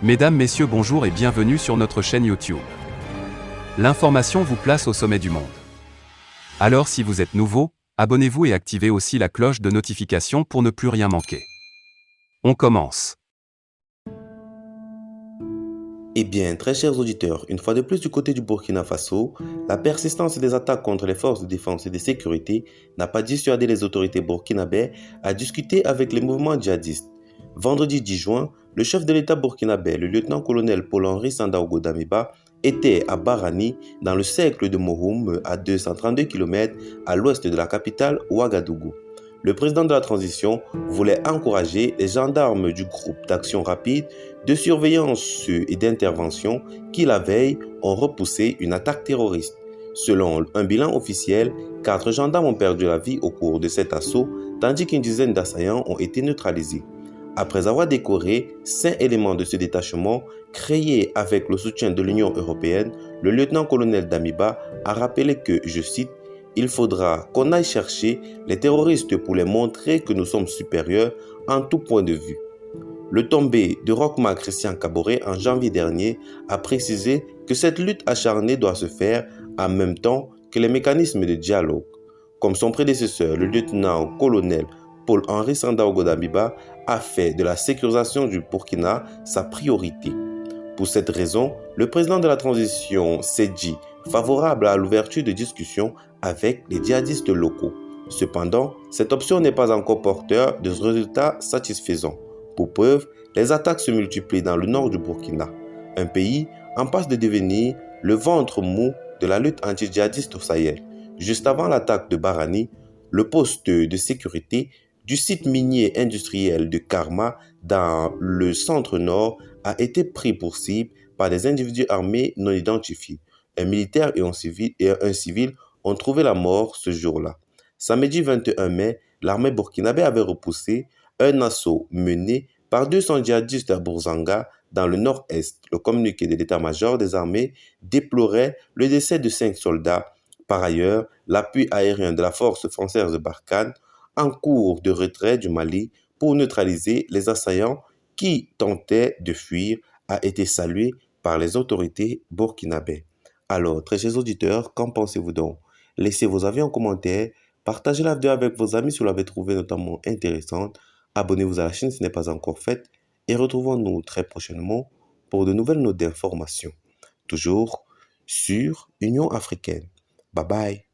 Mesdames, Messieurs, bonjour et bienvenue sur notre chaîne YouTube. L'information vous place au sommet du monde. Alors si vous êtes nouveau, abonnez-vous et activez aussi la cloche de notification pour ne plus rien manquer. On commence. Eh bien, très chers auditeurs, une fois de plus du côté du Burkina Faso, la persistance des attaques contre les forces de défense et de sécurité n'a pas dissuadé les autorités burkinabè à discuter avec les mouvements djihadistes. Vendredi 10 juin, le chef de l'État burkinabè, le lieutenant-colonel Paul-Henri Sandaogo Damiba, était à Barani, dans le cercle de Mohoum, à 232 km à l'ouest de la capitale Ouagadougou. Le président de la transition voulait encourager les gendarmes du groupe d'action rapide de surveillance et d'intervention qui, la veille, ont repoussé une attaque terroriste. Selon un bilan officiel, 4 gendarmes ont perdu la vie au cours de cet assaut, tandis qu'une dizaine d'assaillants ont été neutralisés. Après avoir décoré 5 éléments de ce détachement, créé avec le soutien de l'Union européenne, le lieutenant-colonel Damiba a rappelé que, je cite, « Il faudra qu'on aille chercher les terroristes pour les montrer que nous sommes supérieurs en tout point de vue. » Le tombé de Rochma Christian Kaboré en janvier dernier a précisé que cette lutte acharnée doit se faire en même temps que les mécanismes de dialogue. Comme son prédécesseur, le lieutenant-colonel Paul-Henri Sandaogo Damiba a fait de la sécurisation du Burkina sa priorité. Pour cette raison, le président de la transition s'est dit favorable à l'ouverture de discussions avec les djihadistes locaux. Cependant, cette option n'est pas encore porteur de résultats satisfaisants. Pour preuve, les attaques se multiplient dans le nord du Burkina, un pays en passe de devenir le ventre mou de la lutte anti-djihadiste au Sahel. Juste avant l'attaque de Barani, le poste de sécurité du site minier industriel de Karma dans le centre-nord a été pris pour cible par des individus armés non identifiés. Un militaire et un civil ont trouvé la mort ce jour-là. Samedi 21 mai, l'armée burkinabé avait repoussé un assaut mené par 200 djihadistes à Bourzanga dans le nord-est. Le communiqué de l'état-major des armées déplorait le décès de 5 soldats. Par ailleurs, l'appui aérien de la force française de Barkhane en cours de retrait du Mali pour neutraliser les assaillants qui tentaient de fuir a été salué par les autorités burkinabè. Alors, très chers auditeurs, qu'en pensez-vous donc? Laissez vos avis en commentaire, partagez la vidéo avec vos amis si vous l'avez trouvée notamment intéressante, abonnez-vous à la chaîne si ce n'est pas encore fait et retrouvons-nous très prochainement pour de nouvelles notes d'information, toujours sur Union africaine. Bye bye.